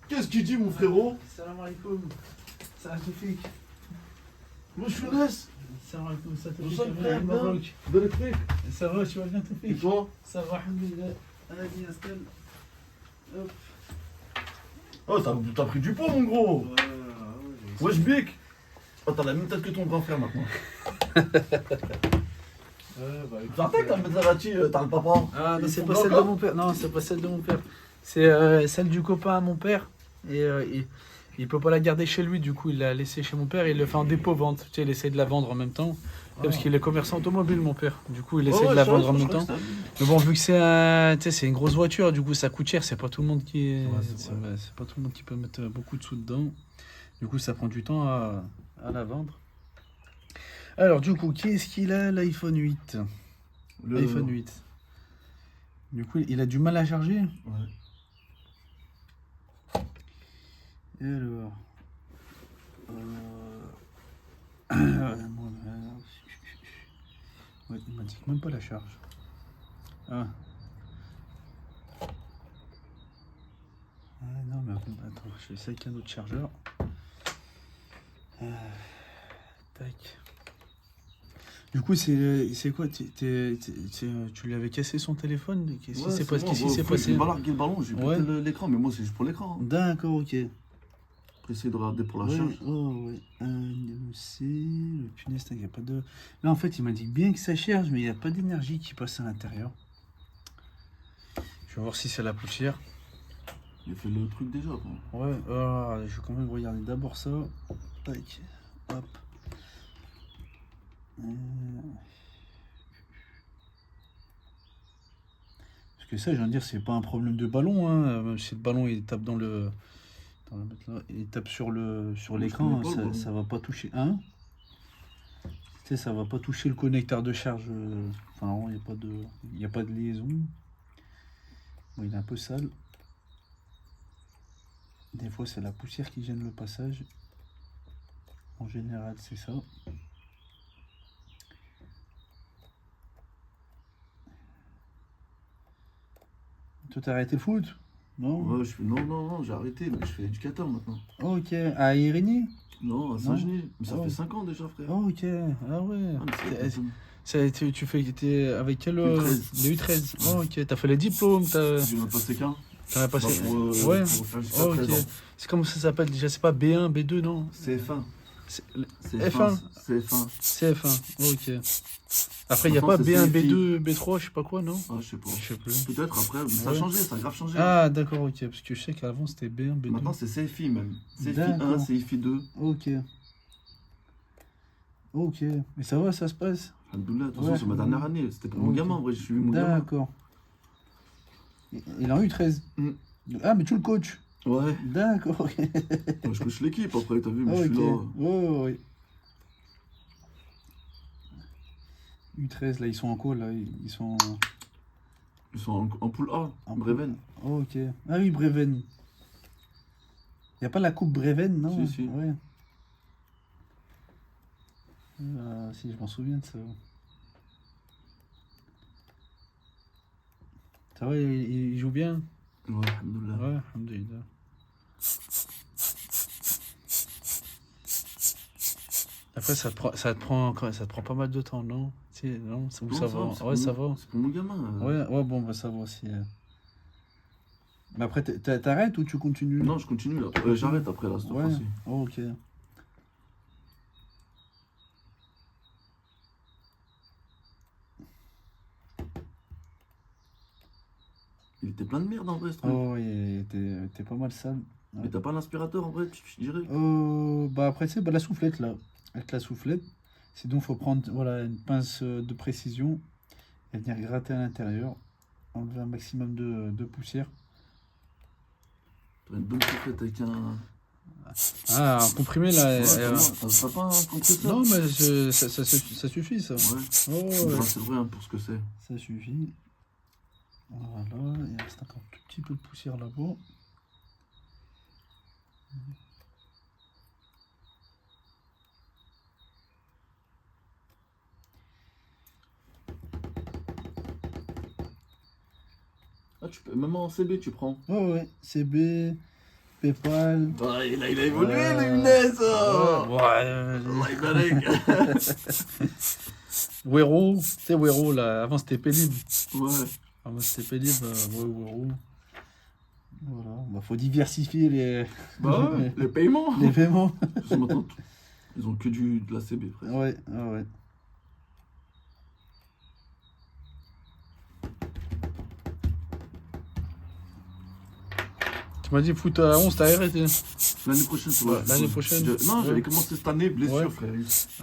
Qu'est-ce qu'il dit, mon frérot? Salam alaikum. Salam Toufik. Moi, je suis laisse. Salam alaikum. Ça te Nous fait sommes bien, frères, Maroc. de l'électrique. Ça va, tu vas bien Et Toufik? toi? Ça va, alhamdoulilah. Allez, installe. Hop. Oh, t'as pris du poids, mon gros. Ouais, Wesh, Bic. Oh, t'as la même tête que ton grand frère maintenant. bah, T'as que t'as Maserati, t'as le papa. Ah, non, Ils c'est font pas de celle de l'encore mon père. Non, c'est pas celle de mon père. C'est celle du copain à mon père. Et il peut pas la garder chez lui, du coup, il l'a laissée chez mon père et il le fait en dépôt-vente. Tu sais, il essaie de la vendre en même temps. Parce qu'il est commerçant automobile, mon père. Du coup, il essaie de la vendre en même temps. Mais bon, vu que c'est une grosse voiture, du coup, ça coûte cher. C'est pas tout le monde qui c'est pas tout le monde qui peut mettre beaucoup de sous dedans. Du coup, ça prend du temps à la vendre. Alors, du coup, qui est-ce qu'il a l'iPhone 8? L'iPhone 8. Du coup, il a du mal à charger. Ouais. Et alors ouais, il m'indique même pas la charge. Ah. Non, mais attends, je vais essayer avec un autre chargeur. Tac. Du coup, c'est quoi tu lui avais cassé son téléphone? Qu'est-ce qui s'est passé? Bon, Qu'est-ce qui s'est passé? J'ai pas largué le ballon, j'ai Ouais. pété l'écran, mais moi, c'est juste pour l'écran. D'accord, ok. Après, essayer de regarder pour la Ouais, charge. oh, ouais. C'est le punaise, il n'y a pas de. Là, en fait, il m'a dit bien que ça charge, mais il n'y a pas d'énergie qui passe à l'intérieur. Je vais voir si c'est la poussière. Il a fait le truc déjà, quoi. Ouais, je vais quand même regarder d'abord ça. Tac, hop. Parce que ça, je viens de dire, c'est pas un problème de ballon, hein. Même si le ballon il tape dans le matelas, il tape sur l'écran, ça va pas toucher. Hein? Tu sais, ça va pas toucher le connecteur de charge. Enfin, non, il n'y a pas de liaison. Bon, il est un peu sale. Des fois, c'est la poussière qui gêne le passage. En général, c'est ça. Toi, t'as arrêté le foot? Non? Ouais, non, j'ai arrêté, mais je fais éducateur maintenant. Ok. À Irigny? Non, à Saint-Genis. Mais ça fait 5 ans déjà, frère. Ok. Ah ouais. Ah, mais T'es avec quel U13. les U13. Oh, ok. T'as fait les diplômes, J'en ai passé qu'un. t'en as passé. Ouais. Ouais. Pour faire jusqu'à Oh, ok. 13 ans. C'est comment ça s'appelle déjà? C'est pas B1, B2, non? CF1. C'est CF1. CF1. CF1. Ok. Après, il n'y a Maintenant, pas c'est B1, CFI. B2, B3, je sais pas quoi, non? Ah, je sais pas. Je sais plus. Peut-être après, mais ça a Ouais. changé, ça a grave changé. Ah, d'accord, ok. Parce que je sais qu'avant, c'était B1, B2. Maintenant, c'est CFI même. CFI D'accord. 1, CFI 2. Ok. Ok. Mais ça va, ça se passe? Alhamdoulilah, de toute façon, Ouais. c'est ma dernière année. C'était pour mon Ok. gamin, en vrai, j'ai suivi mon gamin. D'accord. Il en a eu 13. Mm. Ah, mais tu le coaches? Ouais. D'accord, ok. Moi, je coach l'équipe après, t'as vu, mais je Ok. suis là. Ouais. U13, là, ils sont en quoi, là? Ils sont Ils sont en poule A, en Breven. ok. Ah oui, Breven. Il n'y a pas la coupe Breven, non? Si, si. Ouais. Si, je m'en souviens de ça. Ça va, il joue bien? Ouais, alhamdoulilah. Ouais, alhamdoulilah. Après, ça te prend pas mal de temps, non? Si, non, ça, Non, ça va. c'est Ouais, pour ça mon- va. C'est pour mon gamin. Ouais, bon, bah ça va aussi. Mais après, t'arrêtes ou tu continues? Non, je continue là. J'arrête après là, cette Ouais. fois-ci. Oh, ok. Il était plein de merde en vrai, ce truc. Oh, ouais, t'es pas mal sale. Ouais. Mais t'as pas l'aspirateur en vrai, je dirais. Bah après, tu sais, bah, la soufflette là. Avec la soufflette, c'est donc faut prendre voilà, une pince de précision et venir gratter à l'intérieur, enlever un maximum de poussière. T'aurais une bonne soufflette avec un. Ah, un comprimé là. Ouais, t'as pas un compresseur? Non, mais ça suffit ça. Ouais. Oh, C'est vrai hein, pour ce que c'est. ça suffit. Voilà, il reste encore un tout petit peu de poussière là-bas. Ah, tu peux, même en CB, tu prends. Ouais, CB. PayPal. Ouais, il a évolué, le Younes. Ouais. Allah yabarak. Wero, tu sais, Wero, là, avant c'était pénible. Ouais. Avant c'était pénible, ouais, Wero. Voilà, bah, faut diversifier Bah ouais, les paiements. les paiements. Parce que maintenant, ils ont que de la CB, frère. Ouais, ouais. Tu m'as dit foot à 11, t'as arrêté. L'année prochaine, ça va. Ouais, l'année prochaine. Non, j'avais Ouais. commencé cette année, blessure, Ouais. frère.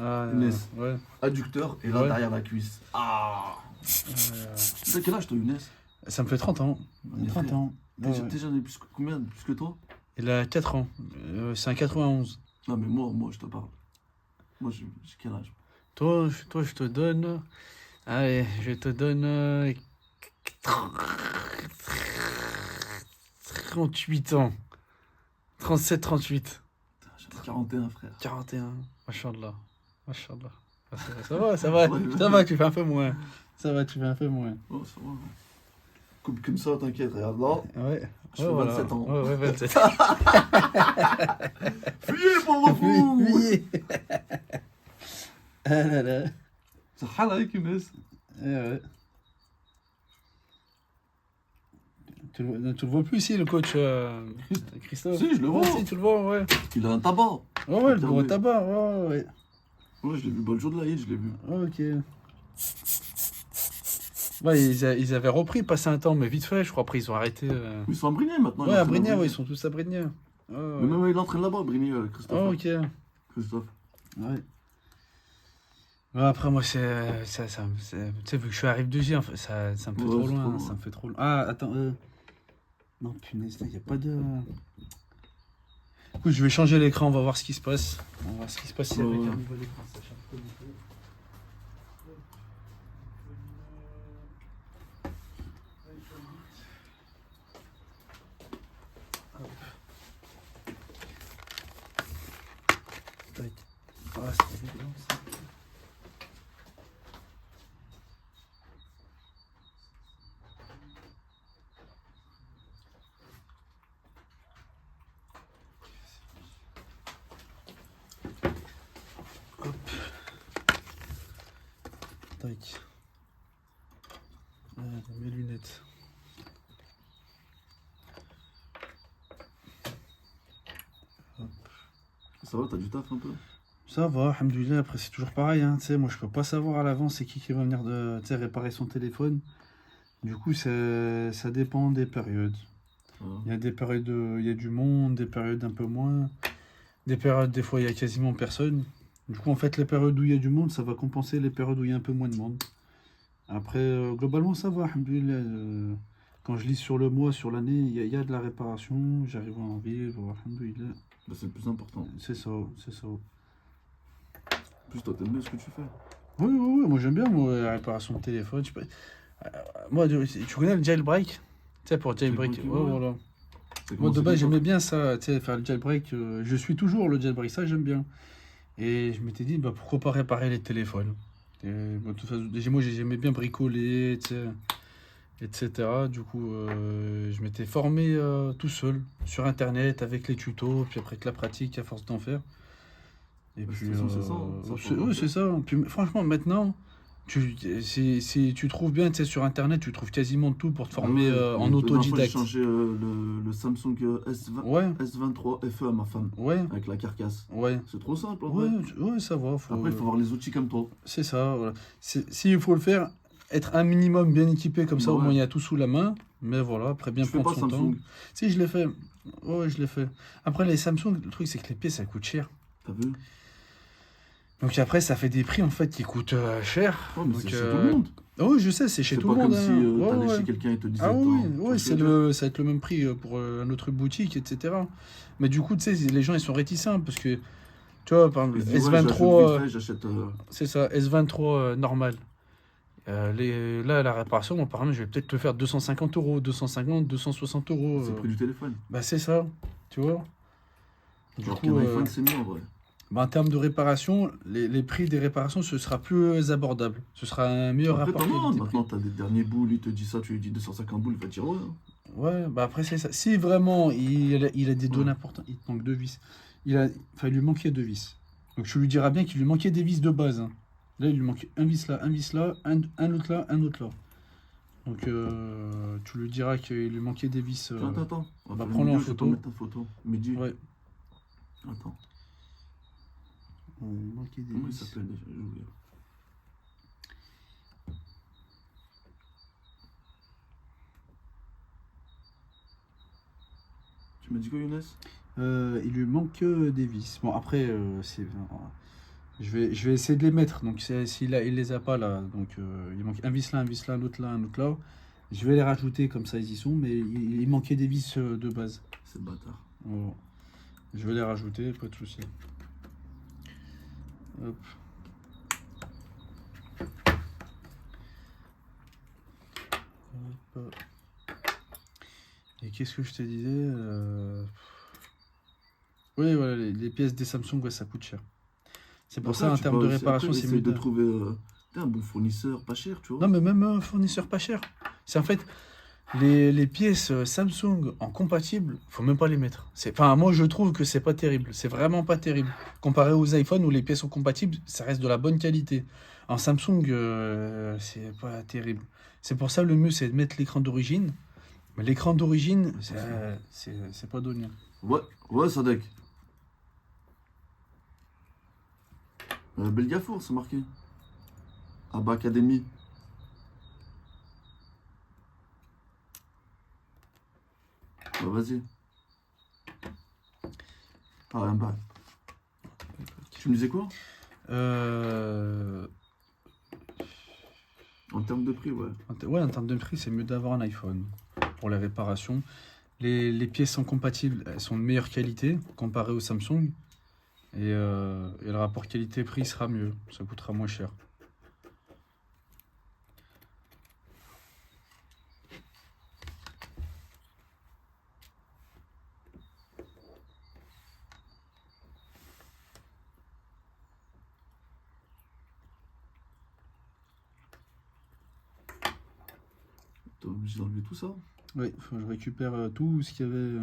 Ah, Younes. ouais. Adducteur, et là, Ouais. derrière la cuisse. Ah. T'as quel âge, toi, Younes? Ça me fait 30 ans. En effet. 30 ans. T'es Ouais. j'en ai combien plus que toi? Il a 4 ans. C'est un 91. Non, mais moi, je te parle. Moi, j'ai quel âge? Toi, je te donne. Allez, je te donne. 38 ans. 37, 38. J'avais 41, frère. 41. Machallah. Machallah. Ah, ça va. Ouais, Ça va, tu fais un peu moins. Ça va, tu fais un peu moins. Oh, ça va. Coupe comme ça, t'inquiète, regarde là. Ouais. Je fais 27 ans. Ouais, 27. Fuyez, pauvre fou! Oui. Ah là là. Ça hal avec Younes. Ouais. Tu le vois plus ici, le coach Christophe? Si, je le vois. Ouais, si, tu le vois, ouais. Il a un tabac. Ouais, le gros tabac, ouais. Ouais, je l'ai vu. Bon, le jour de la Eid, je l'ai vu. Ok. Ouais, ils avaient repris, passé un temps, mais vite fait, je crois. Après, ils ont arrêté. Mais ils sont à Brignais maintenant. Ouais, à Brignais, ouais, ils sont tous à Brignais. Mais même il entraîne là-bas, Brignais, Christophe. Oh, ok. Christophe. Ouais. Ouais, après, moi, tu sais, vu que je suis à Rive-de-Gier, en fait, ça me fait Ouais, trop c'est loin. trop loin. Ça me fait trop loin. Ah, attends. Non, punaise, il n'y a pas de. Écoute, je vais changer l'écran, on va voir ce qui se passe. On va voir ce qui se passe ici avec Ouais. un nouvel écran. Ça change pas du tout. Tac. Ah, c'est dégueulasse, ça. Hop. Tac. Mes lunettes. Ça va, t'as du taf un peu? Ça va, alhamdoulilah. Après, c'est toujours pareil, hein, tu sais, moi, je peux pas savoir à l'avance c'est qui va venir tu sais, réparer son téléphone. Du coup, ça dépend des périodes. Ouais. Il y a des périodes où il y a du monde, des périodes un peu moins. Des périodes, des fois, il y a quasiment personne. Du coup, en fait, les périodes où il y a du monde, ça va compenser les périodes où il y a un peu moins de monde. Après, globalement, ça va, alhamdoulilah. Quand je lis sur le mois, sur l'année, il y a de la réparation, j'arrive à en vivre, alhamdoulilah. Bah, c'est le plus important. C'est ça, c'est ça. En plus, toi, t'aimes bien ce que tu fais. Oui, moi j'aime bien moi, la réparation de téléphone. Moi, tu connais le jailbreak? Tu sais, pour jailbreak, Jailbreak, ouais, ouais. voilà. C'est Moi, de commencé base, comme j'aimais bien ça, tu sais, faire le jailbreak. Je suis toujours le jailbreak, ça, j'aime bien. Et je m'étais dit, bah, pourquoi pas réparer les téléphones? Et, bah, de toute façon, déjà, moi, j'aimais bien bricoler, tu sais, etc. Du coup, je m'étais formé tout seul, sur Internet, avec les tutos, puis après, avec la pratique, à force d'en faire. Et Bah, puis, de toute façon, c'est ça, hein. Ça, faut oui, en c'est ça. Puis, franchement, maintenant, si tu trouves bien, tu sais, sur Internet, tu trouves quasiment tout pour te former Ouais, en la dernière fois, autodidacte. J'ai changé le Samsung Ouais, S23 FE à ma femme, ouais, avec la carcasse. ouais. C'est trop simple, en Ouais, vrai. ouais, ça va. Après, il faut avoir les outils comme toi. C'est ça, voilà. S'il faut le faire, être un minimum bien équipé, comme ça, au Ouais. moins, il y a tout sous la main. Mais voilà, après, bien Tu fais prendre pas son Samsung, temps. Si, je l'ai fait. Ouais, je l'ai fait. Après, les Samsung, le truc, c'est que les pièces, ça coûte cher. t'as vu? Donc après, ça fait des prix, en fait, qui coûtent cher. Ouais, mais Donc, c'est chez tout le monde. Ah oui, je sais, c'est chez C'est tout pas le monde. comme si hein. Ouais, t'allais ouais. chez quelqu'un et te disait. Ah oui, attends, tu ouais, vois ce que je veux dire ça va être le même prix pour notre boutique, etc. Mais du coup, tu sais, les gens, ils sont réticents parce que, tu vois, par exemple, Il se dit, ouais, S23, j'achète. c'est ça, S23 normal. Là, la réparation, moi, par exemple, je vais peut-être te faire 250 euros, 250, 260 euros. C'est le prix du téléphone. Bah, c'est ça, tu vois. Du Alors coup, qu'un iPhone, c'est mieux en vrai. bah, en termes de réparation, les prix des réparations, ce sera plus abordable. Ce sera un meilleur Après, rapport t'en as, qualité-prix. maintenant, t'as des derniers boules, il te dit ça, tu lui dis 250 boules, il va te dire ouais. Ouais, bah après c'est ça. Si vraiment il a des données Ouais. importantes, il te manque 2 vis. Enfin, il lui manquait 2 vis. Donc tu lui diras bien qu'il lui manquait des vis de base, hein. Là, il lui manque un vis là, un autre là, un autre là. Donc tu lui diras qu'il lui manquait des vis. Attends. On va Bah faire une prends-le en vidéo, je vais pas photo. mettre ta photo. Mehdi. Ouais. Attends. Il lui manquait des Comment il vis. s'appelle déjà? J'ai oublié. Tu m'as dit quoi, Younes? Il lui manque des vis. Bon après je vais essayer de les mettre. Donc il les a pas là. Donc il manque un vis là, un autre là, un autre là. Je vais les rajouter comme ça ils y sont, mais il manquait des vis de base. C'est le bâtard. Voilà. Je vais les rajouter, pas de souci. Hop. Hop. Et qu'est-ce que je te disais Oui, voilà, les pièces des Samsung, ouais, ça coûte cher. C'est pour ça, en termes de réparation, c'est mieux essayer de trouver un bon fournisseur, pas cher, tu vois. Non, mais même un fournisseur pas cher. C'est en fait, les pièces Samsung en compatible, faut même pas les mettre. Enfin, moi, je trouve que c'est pas terrible. C'est vraiment pas terrible. Comparé aux iPhones où les pièces sont compatibles, ça reste de la bonne qualité. En Samsung, c'est pas terrible. C'est pour ça le mieux, c'est de mettre l'écran d'origine. Mais l'écran d'origine, c'est pas donné. Ouais, Sadek. Belgafour, c'est marqué. Abba Academy. Bah, vas-y. Ah, bah. Tu me disais quoi? Euh, En termes de prix, ouais. Ouais, en termes de prix, c'est mieux d'avoir un iPhone pour les réparations. Les pièces sont compatibles, elles sont de meilleure qualité comparées au Samsung. Et le rapport qualité-prix sera mieux, ça coûtera moins cher. T'es obligé d'enlever tout ça? Oui, faut que je récupère tout ce qu'il y avait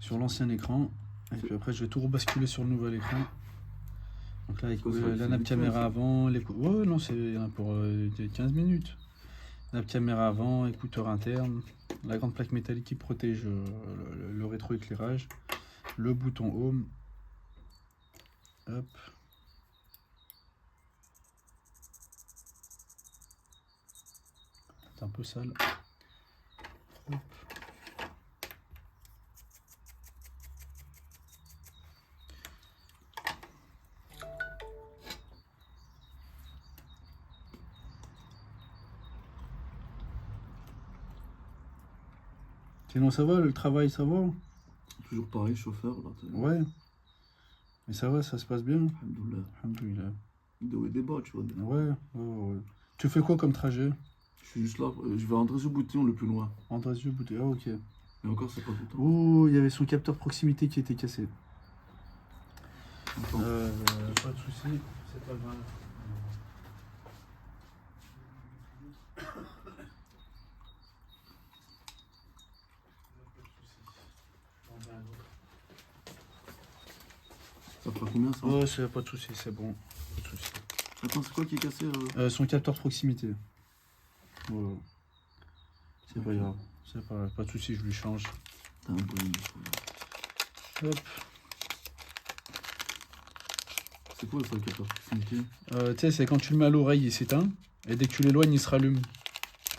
sur l'ancien écran. Et puis après, je vais tout rebasculer sur le nouvel écran. Donc là, avec Quoi, ça va la être nappe vite fait, caméra ça. avant, ouais, non, il y en a pour 15 minutes. Nappe caméra avant, écouteur interne, la grande plaque métallique qui protège le rétroéclairage, le bouton home. Hop. C'est un peu sale. Hop. Sinon ça va, le travail ça va? Toujours pareil, chauffeur, là. Ouais, mais ça va, ça se passe bien. Alhamdoulilah. Alhamdoulilah. Des hauts et des bas, tu vois. Ouais. Tu fais quoi comme trajet? Je suis juste là, je vais à André-Boutillon le plus loin. Andrézieux, Bouté. Ah, ok. Et encore, c'est pas tout le temps. Oh, il y avait son capteur proximité qui était cassé. Attends. Pas de soucis, c'est pas grave. Ça fera combien ça? Oh, c'est pas de soucis, c'est bon. Pas de soucis. Attends, c'est quoi qui est cassé Son capteur proximité. Voilà. C'est pas Ok. grave. C'est pas de soucis, je lui change. T'as un bruit. Hop. C'est quoi ça, le capteur proximité? Tu sais, c'est quand tu le mets à l'oreille, il s'éteint. Et dès que tu l'éloignes, il se rallume.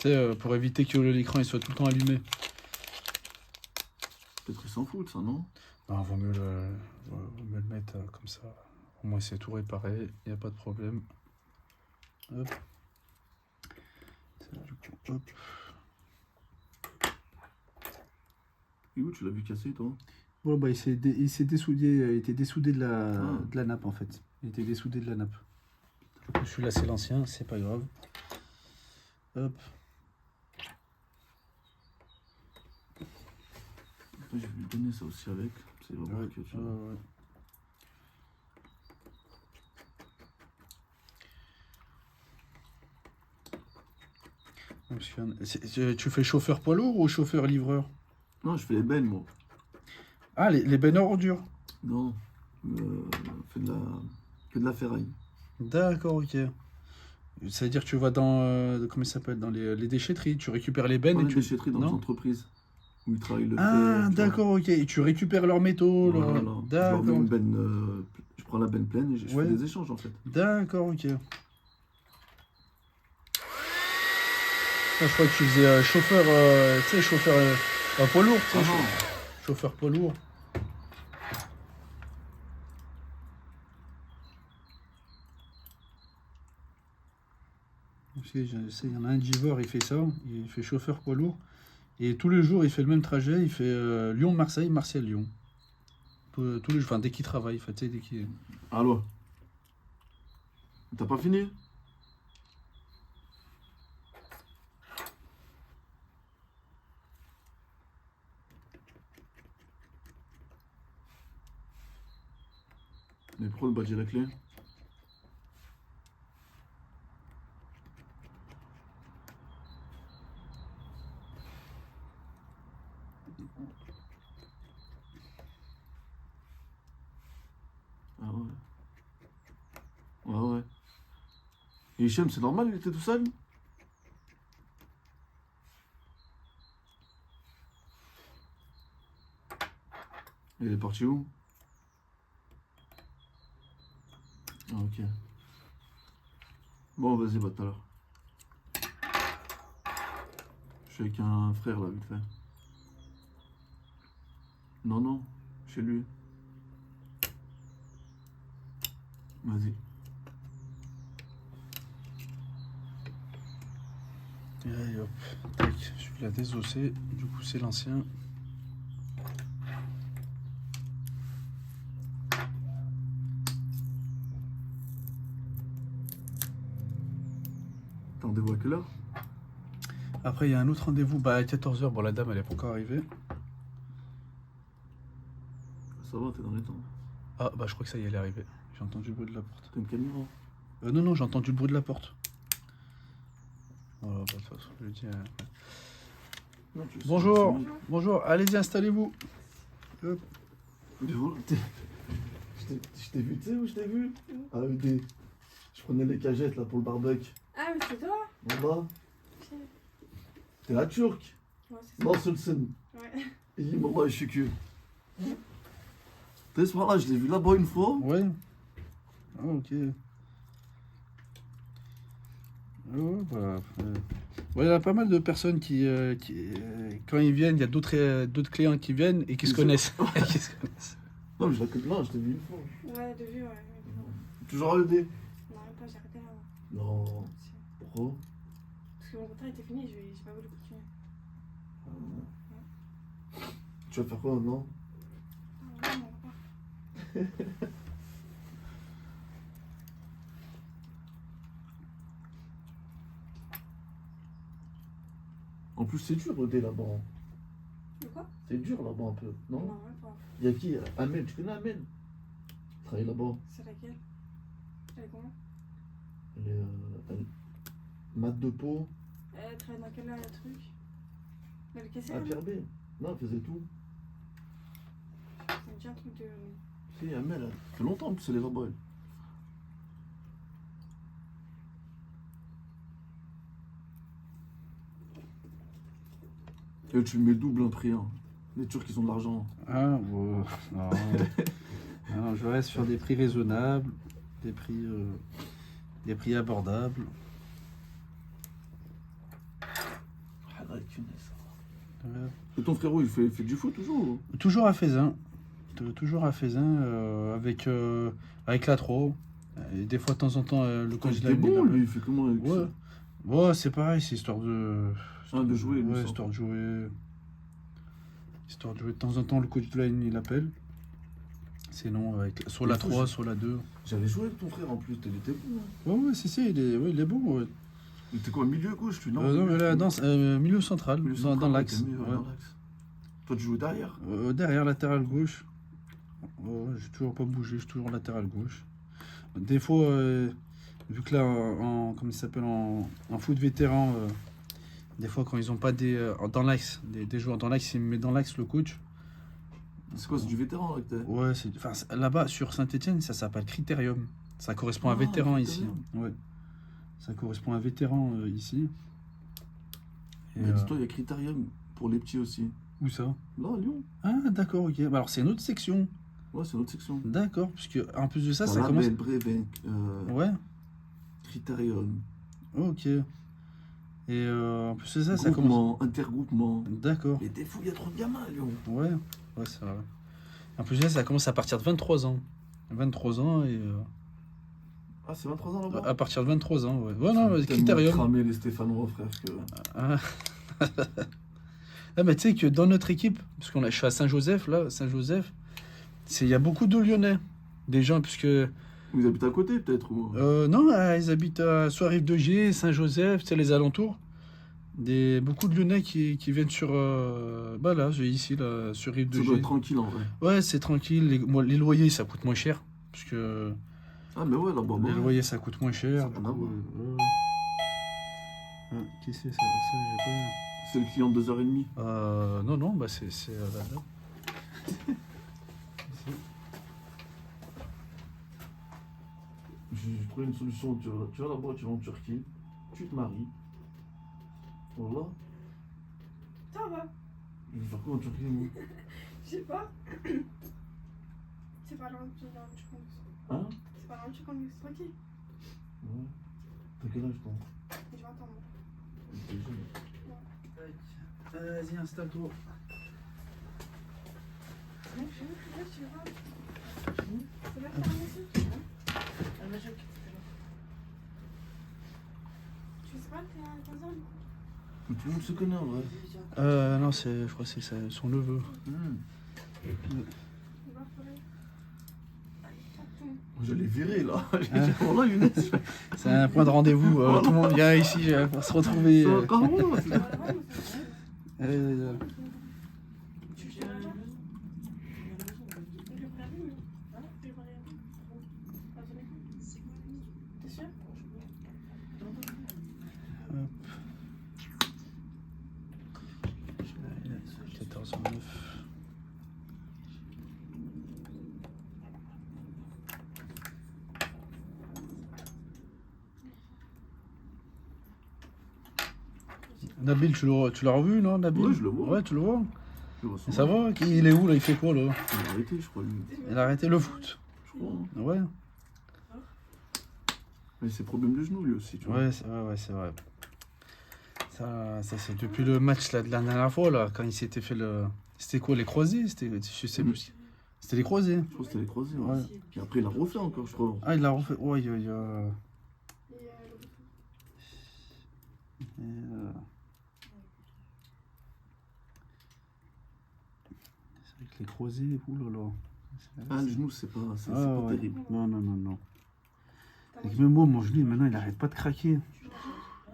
Tu sais, pour éviter que l'écran il soit tout le temps allumé. Peut-être qu'il s'en fout de ça, non? Non, vaut mieux le mettre comme ça. Au moins, c'est tout réparé, il n'y a pas de problème. Hop. Hop. Et où tu l'as vu casser, toi? Bon, bah, il s'est dessoudé, il était dessoudé de la nappe en fait. Il était dessoudé de la nappe. Du coup, celui-là, c'est l'ancien, c'est pas grave. Hop. Après, je vais lui donner ça aussi avec. C'est vraiment Ouais, que tu ouais. Tu fais chauffeur poids lourd ou chauffeur livreur? Non, je fais les bennes, moi. Ah, les bennes ordures. Non, fais que de la ferraille. D'accord, ok. C'est-à-dire que tu vas dans, comment ça s'appelle, dans les déchetteries, tu récupères les bennes Dans et les tu... déchetteries, dans les Non? entreprises où ils travaillent le fer. Ah, tu vois. d'accord, ok. Et tu récupères leurs métaux. Voilà. Je leur mets D'accord. une benne, je prends la benne pleine et je Ouais. fais des échanges en fait. D'accord, ok. Ah, je crois que tu faisais chauffeur, tu sais, chauffeur poids lourd, tu sais, Ah non, chauffeur poids lourd. Parce que je sais, il y en a un d'Ivor, il fait ça, il fait chauffeur poids lourd. Et tous les jours, il fait le même trajet, il fait Lyon-Marseille, Marseille-Lyon. Tous les jours, enfin, dès qu'il travaille, enfin, tu sais, dès qu'il... allô, t'as pas fini? Mais pourquoi le badge et la clé? Ah ouais. Ouais. Et Hichem, c'est normal, il était tout seul? Et il est parti où? Ah ok. Bon, vas-y, bah tout à l'heure. Je suis avec un frère là, vite fait. Non, chez lui. Vas-y. Et allez, hop, tac, celui-là désossé, du coup c'est l'ancien. T'as rendez-vous à quelle heure? Après, il y a un autre rendez-vous à 14h. Bon, la dame, elle est pas encore arrivée. Ça va, t'es dans les temps. Ah, bah, je crois que ça y est, elle est arrivée. J'ai entendu le bruit de la porte. T'as une caméra? Non, j'ai entendu le bruit de la porte. Voilà, bah, de toute façon, je le dis. Non, tu sais, Bonjour, c'est- bonjour, allez-y, installez-vous. Hop. Mais voilà, je t'ai vu, tu sais où je t'ai vu? À ED. Je prenais les cagettes là pour le barbecue. Ah, mais c'est toi? Voilà. T'es la Turque? Ouais, c'est ça. Nasılsın? Ouais. İyi vallahi şükür. T'es ce là, je l'ai vu là-bas une fois. Ouais. Ah, ok. Ouais, bah, ouais, il y a pas mal de personnes quand ils viennent, il y a d'autres clients qui viennent et qui se Ils connaissent. Et qui se connaissent. Non, mais je la connais là, je t'ai vu une fois. Ouais, de vue, ouais. Mais bon. Toujours à ED. Non, même pas, j'ai arrêté là. Non. Si. Pourquoi? Parce que mon contrat était fini, j'ai pas voulu continuer. Tu vas faire quoi maintenant? Ah, non, on va pas. En plus, c'est dur ED là-bas. De quoi? C'est dur là-bas un peu, non? Non, même pas. Il y a qui? Amel, tu connais Amel? Il travaille là-bas. C'est laquelle? Elle est comment? Elle est. Mat de peau. Elle travaille dans quel truc? Dans le caissier? À Pierre B. Non, elle faisait tout. Ça me dit un truc de. Si, Amel, ça fait longtemps que c'est les là-bas. Elle. Et tu mets double un prix, hein. Les Turcs, ils ont de l'argent. Ah, bon, non. Non, je reste sur des prix raisonnables, des prix abordables. Ah, là, tu connais ça. Ouais. Et ton frérot, il fait du foot toujours? Toujours à Faisin. Toujours à Faisin, avec la 3. Et des fois, de temps en temps, le Putain, coach il était bon, lui, il fait comment avec Ouais. ça? Ouais, c'est pareil, c'est histoire de. Ah, de jouer, lui, Ouais, ça. histoire de jouer. Histoire de jouer de temps en temps, le coach de la ligne, il appelle. Sinon, soit Mais la faut 3, que soit la 2. J'avais joué avec ton frère en plus, il était bon. Hein. Ouais, si, il est bon. Ouais. Il était quoi, milieu gauche, tu Non, mais là, milieu central, Milieu dans central, l'axe. t'es mieux, Ouais. dans l'axe. Toi, tu jouais derrière? Derrière, latéral gauche. Ouais, j'ai toujours pas bougé, je suis toujours latéral gauche. Des fois, vu que là, comment il s'appelle, en foot vétéran, Des fois, quand ils ont pas dans l'axe, des joueurs dans l'axe, il me met dans l'axe le coach. C'est quoi, c'est du vétéran là que t'es? Ouais, là-bas, sur Saint-Etienne, ça s'appelle Critérium. Ça correspond à Ah, vétéran ici. Critérium. Ouais. Ça correspond à vétéran ici. Et, Mais dis-toi, il y a Critérium pour les petits aussi. où ça? Là, à Lyon. Ah, d'accord, ok. Bah, alors, c'est une autre section. Ouais, c'est notre section. D'accord, parce que en plus de ça, T'as ça commence. Label, Breven, Ouais, Critérium, ok. Et en plus de ça, ça commence. groupement, intergroupement. D'accord. Mais des fous, il y a trop de gamins à Lyon. Ouais, ouais, c'est vrai. En plus de ça, ça commence à partir de 23 ans. 23 ans et. Ah, c'est 23 ans là-bas? À partir de 23 ans, ouais. Ouais, non, Ils ont tellement Critérium. cramé les Stéphanois, frère, que... Ah. Ah, mais tu sais que dans notre équipe, parce je suis à Saint-Joseph, là, Saint-Joseph, il y a beaucoup de Lyonnais. Des gens, puisque. Ils habitent à côté, peut-être, ou... Non, ils habitent à soit Rive de Gier, Saint-Joseph, tu sais, les alentours. Beaucoup de Lyonnais qui viennent sur. Bah là, ici, là, sur Rive de Ça doit Gier. être tranquille, en vrai. Ouais, c'est tranquille. Les loyers, ça coûte moins cher. Parce que Ah, mais ouais, là-bas, les bah, loyers, ça coûte moins cher. Ça Du n'a rien à coup, voir. ouais. Ah, qui c'est ça, j'ai c'est le client de 2h30. pas. Non, non, bah c'est là. J'ai trouvé une solution. Tu vas là-bas, tu vas en Turquie, tu te maries. Voilà. Ça va. Je vais faire quoi en Turquie, moi? Je sais pas. C'est pas loin de Turquie. Hein? C'est pas loin de Turquie, c'est tranquille. Ouais. T'as quel âge, toi? J'ai 20 ans, moi. T'es jeune. Vas-y, installe-toi. Non, je sais pas. C'est là que t'as ramassé? Tu sais pas, t'es à 15 ans? Mais tout le monde se connaît, en vrai. Non, je crois que c'est son neveu. Il va falloir. Je l'ai viré, là. J'ai dit, oh là, Younes. C'est un point de rendez-vous. Tout le monde vient ici pour se retrouver. C'est encore moi, c'est- Tu gères là-bas? Il est prêt à venir, hein? Il est prêt à venir. T'es sûr? 14h09. Nabil, tu l'as revu, non, Nabil? Ouais, je le vois. Ouais, tu le vois. Je vois Et ça va? Il est où, là? Il fait quoi, là? Il a arrêté, je crois, lui. Il a arrêté le foot. Je crois. Hein. Ouais. Mais c'est problème de genou, lui aussi, tu vois. Ouais, c'est vrai. Ça c'est depuis le match là, de la dernière fois, là, quand il s'était fait le... C'était quoi, les croisés? Je sais plus. C'était les croisés. Je crois que c'était les croisés. Ouais. Ouais. Puis après, il a refait encore, je crois. Ah, il l'a refait. Ouais, Et C'est vrai que les croisés, oulala. Ah, le genou, c'est pas, c'est Ah, pas ouais. terrible. Non. Et que même moi, mon genou, maintenant, il arrête pas de craquer.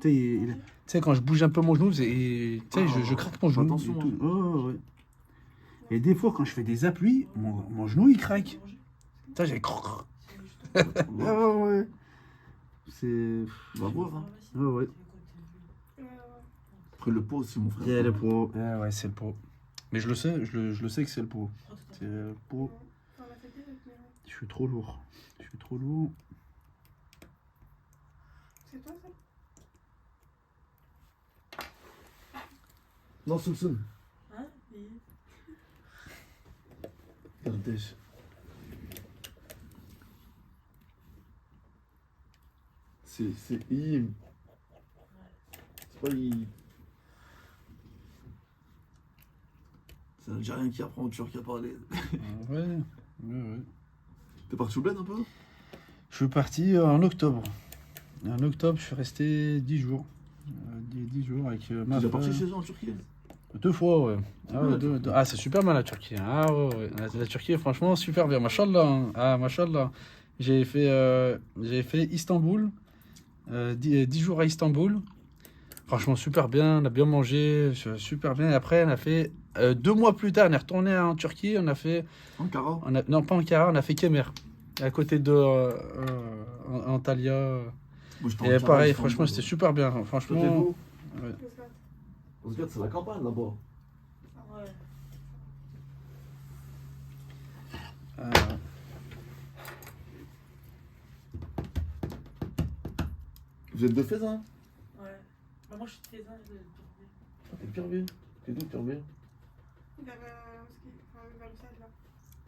Tu sais, quand je bouge un peu mon genou, je craque mon genou. Attention, Et tout. Oh, ouais. Et des fois, quand je fais des appuis, mon genou, il craque. Putain, j'ai... Ah, ouais. C'est... On va voir. Hein. Ouais. Après, le pot aussi, mon frère. Il y a le pot. Ah, ouais, c'est le pot. Mais je le sais, je le sais que c'est le pot. C'est le pot. Je suis trop lourd. C'est toi ça? Non, Soulson. Hein? Ardèche. C'est Im. C'est pas I. C'est un Algérien qui apprend en turc à parler. Ouais. T'es parti au bled un peu? Je suis parti en octobre. En octobre, je suis resté 10 jours. 10 jours avec ma T'es déjà femme. parti chez eux en Turquie? 2 fois, ouais. C'est bien, la Turquie. C'est super bien la Turquie. Ah ouais. La Turquie, franchement, super bien. Machallah. Ah, machallah. J'ai fait Istanbul. 10 jours à Istanbul. Franchement, super bien. On a bien mangé. Super bien. Et après, on a fait... 2 mois plus tard, on est retourné en Turquie. On a fait... Ankara? Non, pas Ankara. On a fait Kemer. À côté de... Antalya. Moi, j'étais en Et Ankara, pareil, j'étais en franchement, Ankara. c'était super bien. Toi, t'es Franchement... beau? Ouais. Regarde, c'est la campagne là-bas. Ah ouais. Euh, Vous êtes de Faisin? Ouais. Bah, moi, je suis de Tézin, je de Tourville. Ah, t'es de Pierreville. T'es d'où, Pierreville? Vers, enfin, vers le stade, là.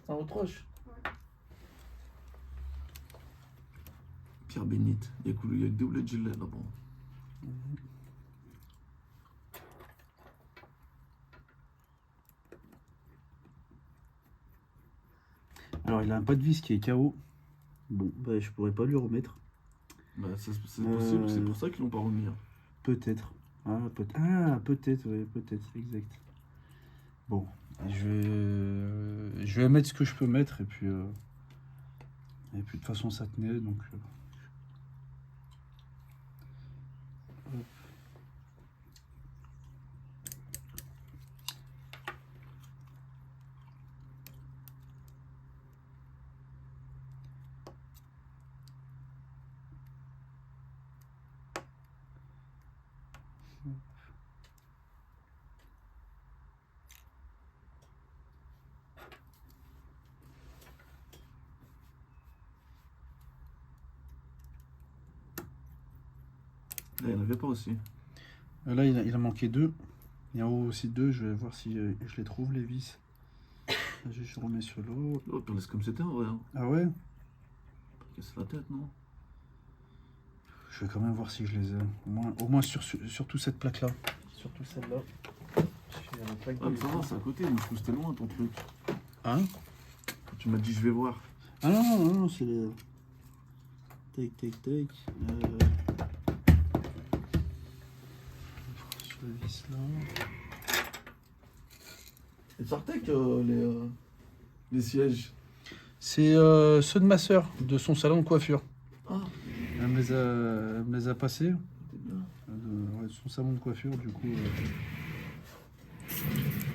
Ah, Autroche. Ouais. Pierre Bénite. Il y a que des houlets de gilet là-bas. Alors, il a un pas de vis qui est KO. Bon, bah, je pourrais pas lui remettre. Bah, c'est possible, c'est pour ça qu'ils l'ont pas remis. Hein. Peut-être. Peut-être, oui, peut-être, exact. Bon, je vais mettre ce que je peux mettre, et puis de toute façon, ça tenait, donc... Là, il n'y en avait pas aussi. Là, il a manqué 2. Il y en a aussi 2, je vais voir si je les trouve, les vis. Là, je remets sur l'eau. Oh, on laisse comme c'était en vrai. Hein. Ah ouais? Casser la tête, non? Je vais quand même voir si je les ai. Au moins surtout cette plaque-là. Surtout celle-là. Ah, mais ça va, c'est à côté. Moi, je trouve que c'était loin ton truc. Hein? Tu m'as dit, je vais voir. Ah non, c'est les... Tac. Sur le vis là. Et Sartec, les sièges. C'est ceux de ma soeur, de son salon de coiffure. Ah, Elle me les a passés. c'est bien. Ouais, son salon de coiffure, du coup.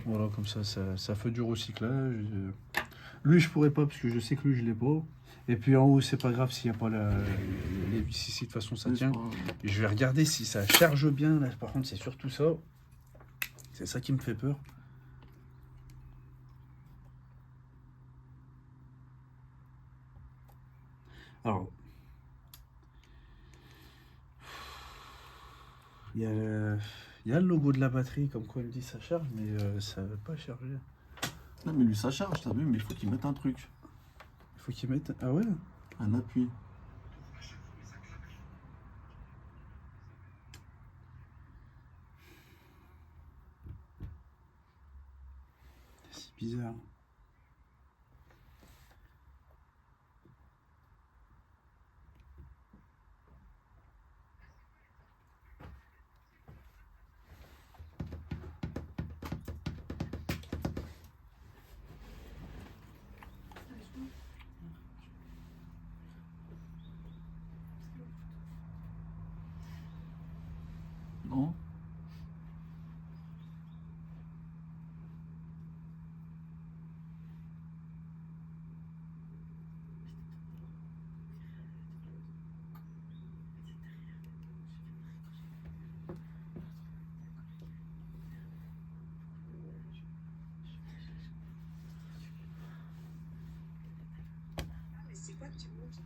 Voilà, comme ça fait du recyclage. Lui, je pourrais pas, parce que je sais que lui, je l'ai pas. Et puis en haut, c'est pas grave s'il n'y a pas les vis ici, de toute façon, ça Oui, tient. c'est pas grave. Je vais regarder si ça charge bien. Là, par contre, c'est surtout ça. C'est ça qui me fait peur. Alors, il y a le logo de la batterie, comme quoi il me dit ça charge, mais ça va pas charger. Non, mais lui, ça charge, t'as vu, mais il faut qu'il mette un truc. Il faut qu'il mette... Ah ouais? Un appui. C'est bizarre. Non? C'est quoi que tu montes?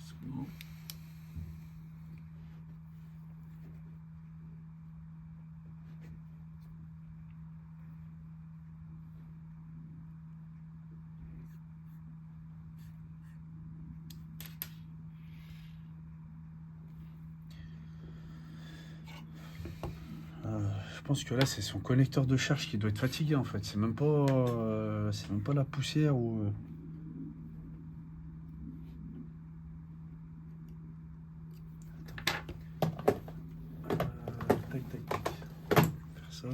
C'est bon. Je pense que là, c'est son connecteur de charge qui doit être fatigué, en fait. C'est même pas la poussière ou... Tac. Faire ça.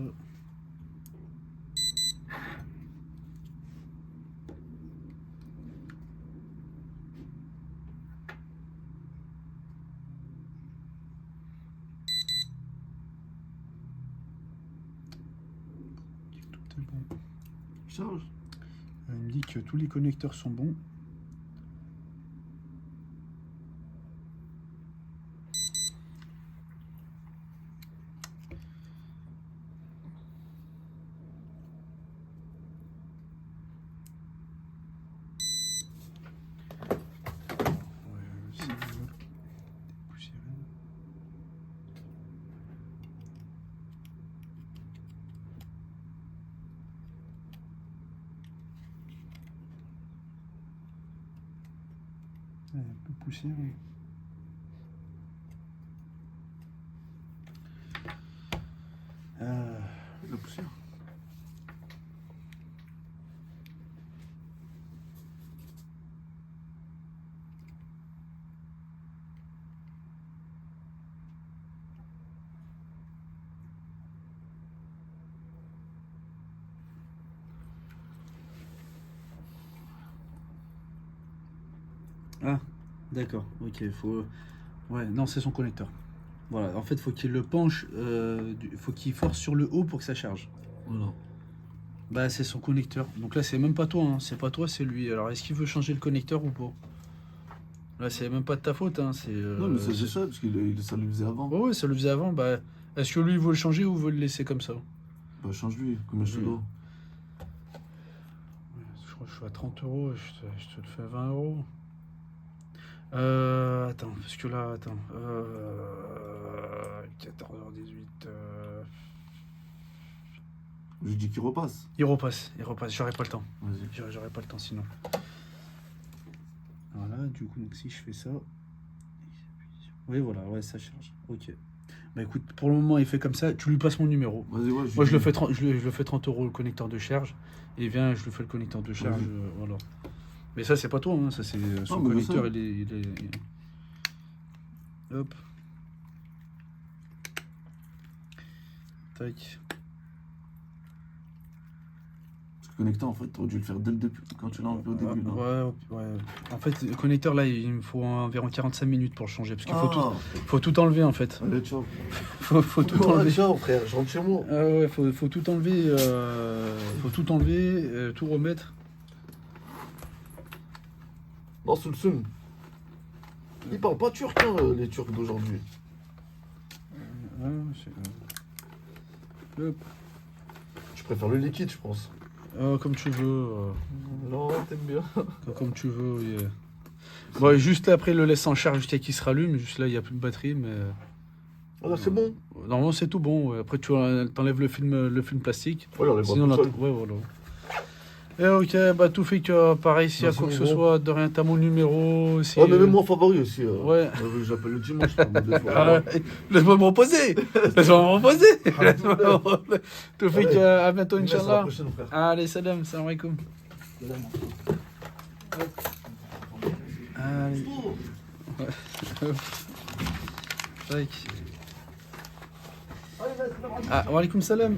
Charge. Il me dit que tous les connecteurs sont bons. Un peu poussière. La poussière. Ah, d'accord. Ok, faut. Ouais, non, c'est son connecteur. Voilà, en fait, faut qu'il le penche, faut qu'il force sur le haut pour que ça charge. Voilà. Bah, c'est son connecteur. Donc là, c'est même pas toi, hein. C'est pas toi, c'est lui. Alors, est-ce qu'il veut changer le connecteur ou pas? Là, c'est même pas de ta faute, hein. C'est. Non, mais ça, j'ai ça, parce que ça le faisait avant. Ouais, ouais, ça le faisait avant. Bah, est-ce que lui, il veut le changer ou veut le laisser comme ça? Bah, change-lui, combien je te Oui. dois? Je crois que je suis à 30 euros, je te le fais à 20 euros. Attends, parce que là, attends. 14h18. Je lui dis qu'il repasse. Il repasse. J'aurai pas le temps. Vas-y. J'aurai pas le temps sinon. Voilà, du coup, donc si je fais ça. Oui, voilà, ouais, ça charge. Ok. Bah écoute, pour le moment, il fait comme ça. Tu lui passes mon numéro. Vas-y, ouais. Moi, je le fais 30, je le fais 30 euros le connecteur de charge. Et viens, je lui fais le connecteur de charge. Oui. Voilà. Mais ça, c'est pas toi, hein. Ça, c'est son mais connecteur. ça. Il est... Hop. Tac. Parce que connecteur, en fait, t'aurais dû le faire dès le début, quand tu l'as enlevé au début. là. Ouais. En fait, le connecteur, là, il me faut environ 45 minutes pour le changer. Parce qu'il Ah, faut tout enlever, en fait. allez, ciao. Faut tout Ouais, enlever. ciao, frère, je rentre chez moi. Ah ouais, faut tout enlever. Tout remettre. Non, Sulsun. Ils parlent pas turc, hein, les Turcs d'aujourd'hui. Hop. Je préfère le liquide, je pense. Comme tu veux. Non, t'aimes bien. Comme tu veux. Yeah. Bon, juste là, après, le laisse en charge jusqu'à qu'il se rallume. Juste là, il n'y a plus de batterie, mais. Ah, là, c'est bon. Normalement, c'est tout bon. Ouais. Après, tu enlèves le film plastique. Ouais, on les Sinon, voit tout seul. ouais, voilà. Et ok, bah tout fait que pareil, s'il y a Merci, quoi que ce gros. soit, de rien, t'as mon numéro. Si, Ouais, mais même moi en favori aussi. Ouais. J'appelle le dimanche. Là, des fois. Ah, laisse-moi me reposer. Laisse-moi me reposer. Laisse-moi me reposer. Tout fait Allez. que à bientôt, Merci, à la Inch'Allah. prochaine, frère. Allez, salam alaikum. Allez. Tac. Ah, wa alaikum salam.